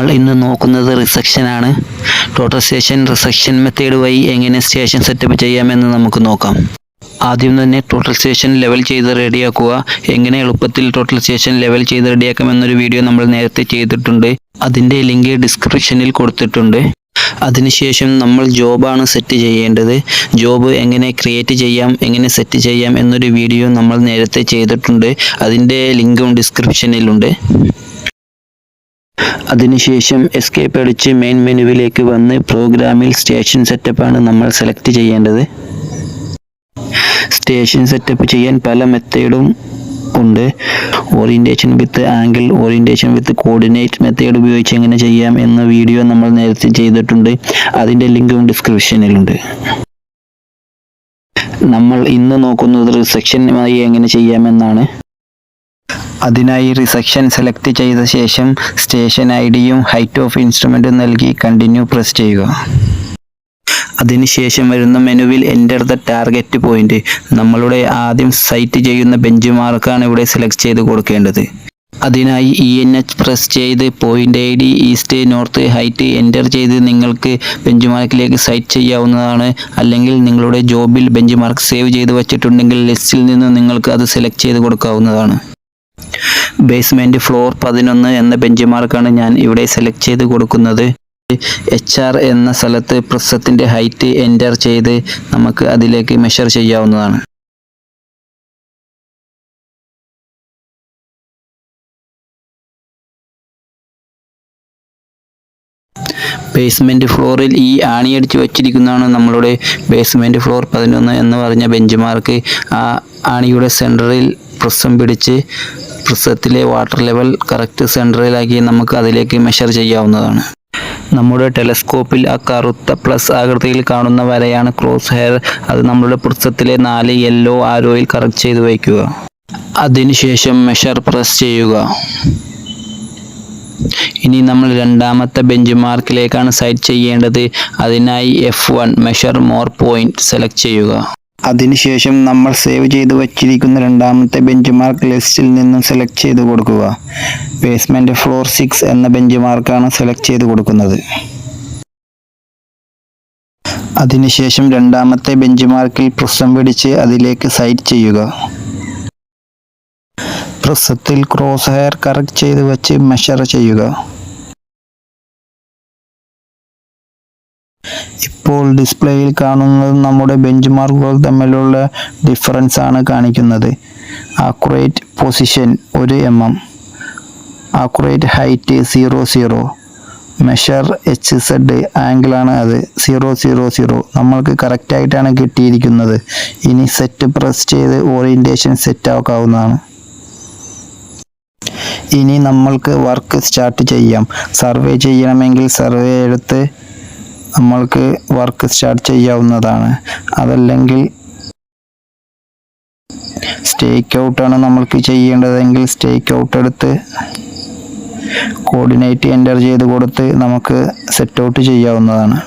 നമ്മൾ ഇന്ന് നോക്കുന്നത് റിസെക്ഷൻ ആണ്. ടോട്ടൽ സ്റ്റേഷൻ റിസെക്ഷൻ മെത്തേഡ് വഴി എങ്ങനെ സ്റ്റേഷൻ സെറ്റപ്പ് ചെയ്യാമെന്ന് നമുക്ക് നോക്കാം. ആദ്യം തന്നെ ടോട്ടൽ സ്റ്റേഷൻ ലെവൽ ചെയ്ത് റെഡിയാക്കുക. എങ്ങനെ എളുപ്പത്തിൽ ടോട്ടൽ സ്റ്റേഷൻ ലെവൽ ചെയ്ത് റെഡിയാക്കാമെന്നൊരു വീഡിയോ നമ്മൾ നേരത്തെ ചെയ്തിട്ടുണ്ട്. അതിൻ്റെ ലിങ്ക് ഡിസ്ക്രിപ്ഷനിൽ കൊടുത്തിട്ടുണ്ട്. അതിനുശേഷം നമ്മൾ ജോബാണ് സെറ്റ് ചെയ്യേണ്ടത്. ജോബ് എങ്ങനെ ക്രിയേറ്റ് ചെയ്യാം, എങ്ങനെ സെറ്റ് ചെയ്യാം എന്നൊരു വീഡിയോ നമ്മൾ നേരത്തെ ചെയ്തിട്ടുണ്ട്. അതിൻ്റെ ലിങ്കും ഡിസ്ക്രിപ്ഷനിലുണ്ട്. അതിനുശേഷം എസ്കേപ്പ് അടിച്ച് മെയിൻ മെനുവിലേക്ക് വന്ന് പ്രോഗ്രാമിൽ സ്റ്റേഷൻ സെറ്റപ്പാണ് നമ്മൾ സെലക്ട് ചെയ്യേണ്ടത്. സ്റ്റേഷൻ സെറ്റപ്പ് ചെയ്യാൻ പല മെത്തേഡും ഉണ്ട്. ഓറിയൻറ്റേഷൻ വിത്ത് ആംഗിൾ, ഓറിയൻറ്റേഷൻ വിത്ത് കോർഡിനേറ്റ് മെത്തേഡ് ഉപയോഗിച്ച് എങ്ങനെ ചെയ്യാം എന്ന വീഡിയോ നമ്മൾ നേരത്തെ ചെയ്തിട്ടുണ്ട്. അതിൻ്റെ ലിങ്കും ഡിസ്ക്രിപ്ഷനിലുണ്ട്. നമ്മൾ ഇന്ന് നോക്കുന്നത് റിസെക്ഷനുമായി എങ്ങനെ ചെയ്യാമെന്നാണ്. അതിനായി റിസെക്ഷൻ സെലക്ട് ചെയ്ത ശേഷം സ്റ്റേഷൻ ഐഡിയും ഹൈറ്റ് ഓഫ് ഇൻസ്ട്രുമെൻറ്റും നൽകി കണ്ടിന്യൂ പ്രസ് ചെയ്യുക. അതിനുശേഷം വരുന്ന മെനുവിൽ എൻ്റർ ദ ടാർഗറ്റ് പോയിന്റ്, നമ്മളുടെ ആദ്യം സൈറ്റ് ചെയ്യുന്ന ബെഞ്ച് മാർക്കാണ് ഇവിടെ സെലക്ട് ചെയ്ത് കൊടുക്കേണ്ടത്. അതിനായി ENH പ്രസ് ചെയ്ത് point ID east north height enter ചെയ്ത് നിങ്ങൾക്ക് ബെഞ്ച് മാർക്കിലേക്ക് സൈറ്റ് ചെയ്യാവുന്നതാണ്. അല്ലെങ്കിൽ നിങ്ങളുടെ ജോബിൽ ബെഞ്ച് മാർക്ക് സേവ് ചെയ്ത് വച്ചിട്ടുണ്ടെങ്കിൽ ലിസ്റ്റിൽ നിന്ന് നിങ്ങൾക്ക് അത് സെലക്ട് ചെയ്ത് കൊടുക്കാവുന്നതാണ്. ബേസ്മെൻറ്റ് ഫ്ലോർ 11 എന്ന ബെഞ്ച് മാർക്കാണ് ഞാൻ ഇവിടെ സെലക്ട് ചെയ്ത് കൊടുക്കുന്നത്. HR എന്ന സ്ഥലത്ത് പ്രിസത്തിൻ്റെ ഹൈറ്റ് എൻ്റർ ചെയ്ത് നമുക്ക് അതിലേക്ക് മെഷർ ചെയ്യാവുന്നതാണ്. ബേസ്മെൻറ്റ് ഫ്ലോറിൽ ഈ ആണിയടിച്ച് വച്ചിരിക്കുന്നതാണ് നമ്മളുടെ ബേസ്മെൻറ്റ് ഫ്ലോർ 11 എന്ന് പറഞ്ഞ ബെഞ്ച് മാർക്ക്. ആ ആണിയുടെ സെൻറ്ററിൽ പ്രിസം പിടിച്ച് പ്രിസത്തിലെ വാട്ടർ ലെവൽ കറക്റ്റ് സെൻറ്ററിലാക്കി നമുക്ക് അതിലേക്ക് മെഷർ ചെയ്യാവുന്നതാണ്. നമ്മുടെ ടെലസ്കോപ്പിൽ ആ കറുത്ത പ്ലസ് ആകൃതിയിൽ കാണുന്ന വരയാണ് ക്രോസ് ഹെയർ. അത് നമ്മുടെ പ്രിസത്തിലെ 4 യെല്ലോ ആരോയിൽ കറക്റ്റ് ചെയ്ത് വയ്ക്കുക. അതിനുശേഷം മെഷർ പ്രസ് ചെയ്യുക. ഇനി നമ്മൾ രണ്ടാമത്തെ ബെഞ്ച് മാർക്കിലേക്കാണ് സൈറ്റ് ചെയ്യേണ്ടത്. അതിനായി F1 measure more point select ചെയ്യുക. അതിനുശേഷം നമ്മൾ സേവ് ചെയ്ത് വച്ചിരിക്കുന്ന രണ്ടാമത്തെ ബെഞ്ച് മാർക്ക് ലിസ്റ്റിൽ നിന്നും സെലക്ട് ചെയ്ത് കൊടുക്കുക. ബേസ്മെൻറ്റ് ഫ്ലോർ 6 എന്ന ബെഞ്ച് മാർക്കാണ് സെലക്ട് ചെയ്ത് കൊടുക്കുന്നത്. അതിനുശേഷം രണ്ടാമത്തെ ബെഞ്ച് മാർക്കിൽ പ്രിസം പിടിച്ച് അതിലേക്ക് സൈറ്റ് ചെയ്യുക. പ്രിസത്തിൽ ക്രോസ് ഹെയർ കറക്റ്റ് ചെയ്ത് വെച്ച് മെഷർ ചെയ്യുക. ഇപ്പോൾ ഡിസ്പ്ലേയിൽ കാണുന്നത് നമ്മുടെ ബെഞ്ച് മാർക്കുകൾ തമ്മിലുള്ള ഡിഫറൻസ് ആണ് കാണിക്കുന്നത്. Accurate position 1 mm, accurate height 00, measure HZ ആംഗിളാണ് അത് 000. നമ്മൾക്ക് കറക്റ്റായിട്ടാണ് കിട്ടിയിരിക്കുന്നത്. ഇനി സെറ്റ് പ്രസ് ചെയ്ത് ഓറിയൻറ്റേഷൻ സെറ്റ് ആക്കാവുന്നതാണ്. ഇനി നമ്മൾക്ക് വർക്ക് സ്റ്റാർട്ട് ചെയ്യാം. സർവേ ചെയ്യണമെങ്കിൽ സർവേ എടുത്ത് നമ്മൾക്ക് വർക്ക് സ്റ്റാർട്ട് ചെയ്യാവുന്നതാണ്. അതല്ലെങ്കിൽ സ്റ്റേക്ക് ഔട്ടാണ് നമ്മൾക്ക് ചെയ്യേണ്ടതെങ്കിൽ സ്റ്റേക്ക് ഔട്ട് എടുത്ത് കോർഡിനേറ്റ് എൻ്റർ ചെയ്ത് കൊടുത്ത് നമുക്ക് സെറ്റ് ഔട്ട് ചെയ്യാവുന്നതാണ്.